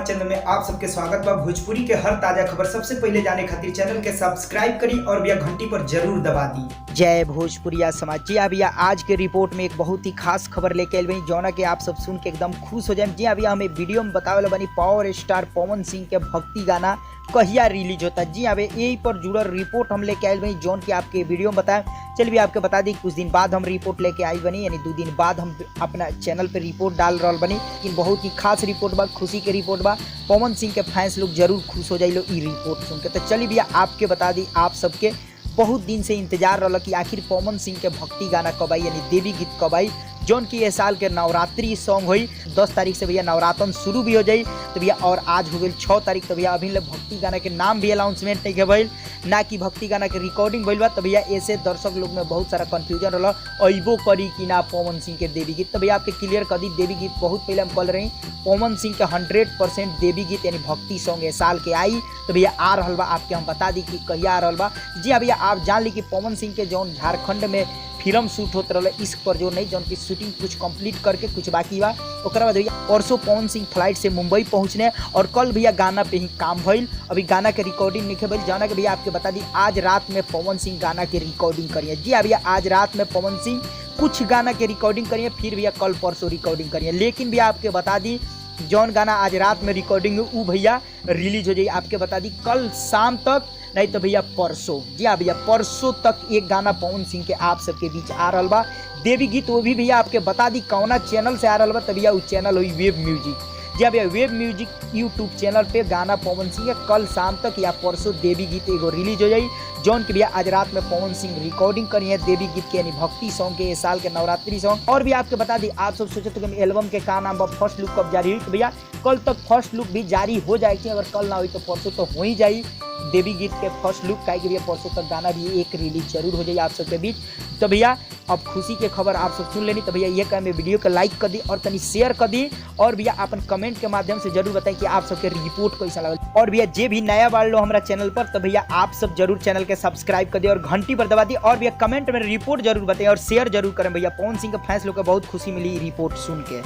Channel में आप सबके स्वागत बा। भोजपुरी के हर ताजा खबर सबसे पहले जाने खातिर चैनल के सब्सक्राइब करी और भैया घंटी पर जरूर दबा दी। जय भोजपुरिया समाज। जी हाँ भैया, आज के रिपोर्ट में एक बहुत ही खास खबर लेके आए बनी जौना के आप सब सुन के एकदम खुश हो जाए। जी हाँ भैया, हमें वीडियो में बतावे बनी पावर स्टार पवन सिंह के भक्ति गाना कहिया रिलीज होता है। जी हाँ भैया, यही पर जुड़ल रिपोर्ट हम लेके आए बनी जौन की आपके वीडियो में बताएं। चलिए भी आपके बता दी, कुछ दिन बाद हम रिपोर्ट लेके आई बनी, यानी 2 दिन बाद हम अपना चैनल पे रिपोर्ट डाल रहा बनी। लेकिन बहुत ही खास रिपोर्ट बा, खुशी के रिपोर्ट बा। पवन सिंह के फैंस लोग जरूर खुश हो जाइलो ई रिपोर्ट सुन के। तो चलिए भैया आपके बता दी, आप सबके बहुत दिन से इंतजार रहा कि आखिर पवन सिंह के भक्ति गाना कब आई, यानी देवी गीत कब आई, जौन की ये साल के नवरात्रि सॉन्ग हुई। 10 तारीख से भैया नवरात्रन शुरू भी हो जाई। तो भैया और आज हो गई 6 तारीख। तो भैया अभी भक्ति गाना के नाम भी अनाउंसमेंट नहीं भइल, ना कि भक्ति गाना के रिकॉर्डिंग भइल बा। तो भैया ऐसे दर्शक लोग में बहुत सारा कंफ्यूजन रहा, अइबो करी कि ना पवन सिंह के देवी गीत। तो भैया आपके क्लियर कर दी, देवी गीत बहुत पहले हम कल रही, पवन सिंह के 100% देवी गीत यानी भक्ति सॉन्ग ए साल के आई। तो भैया आ रहा बा, आपके हम बता दी कि कहिया आ रहा बा। जी हाँ भैया, आप जान ली कि पवन सिंह के जौन झारखंड में फिल्म शूट होते रहा, इश्क पर जो नहीं, जौन की शूटिंग कुछ कंप्लीट करके कुछ बाकी बा। ओकरा बाद भैया परसों पवन सिंह फ्लाइट से मुंबई पहुंचने और कल भैया गाना पे ही काम भइल। अभी गाना के रिकॉर्डिंग नहीं भइल, जाना के भैया आपके बता दी आज रात में पवन सिंह गाना की रिकॉर्डिंग करिए। जी हाँ भैया, आज रात में पवन सिंह कुछ गाना के रिकॉर्डिंग करिए, फिर भैया कल परसों रिकॉर्डिंग करिए। लेकिन भैया आपके बता दी, जौन गाना आज रात में रिकॉर्डिंग वो भैया रिलीज हो जाए, आपके बता दी कल शाम तक, नहीं तो भैया परसों। जी हाँ भैया, परसों तक एक गाना पवन सिंह के आप सबके बीच आ रहा बा देवी गीत। वो भी भैया आपके बता दी कौना चैनल से आ रहा बा। तो भैया वो चैनल हुई वेब म्यूजिक। जी हाँ भैया, वेब म्यूजिक यूट्यूब चैनल पे गाना पवन सिंह कल शाम तक या परसों देवी गीत एगो रिलीज हो जाई, जौन के भैया आज रात में पवन सिंह रिकॉर्डिंग करी है देवी गीत के, यानी भक्ति सॉन्ग के, इस साल के नवरात्रि सॉन्ग। और भी आपके बता दी, आप सब सोचे तो कि एल्बम के का नाम बा फर्स्ट लुक कब जारी हुई। तो भैया कल तक फर्स्ट लुक भी जारी हो जाएगी, अगर कल ना हुई तो परसों तो हो ही जाई देवी गीत के फर्स्ट लुक का। भैया परसों तक गाना भी एक रिलीज जरूर हो जाए आप सबके बीच। तो भैया अब खुशी के खबर आप सब सुन लेनी। तो भैया ये कहें वीडियो को लाइक कर दी और तनी शेयर कर दी, और भैया अपन कमेंट के माध्यम से जरूर बताएं कि आप सबके रिपोर्ट कैसा लगा। और भैया जे भी नया बार लो हमारा चैनल पर, तो भैया आप सब जरूर चैनल के सब्सक्राइब कर दिए और घंटी पर दबा दी, और भैया कमेंट में रिपोर्ट जरूर बताएं और शेयर जरूर करें। भैया पवन सिंह के फैंस लोग को बहुत खुशी मिली रिपोर्ट सुन के।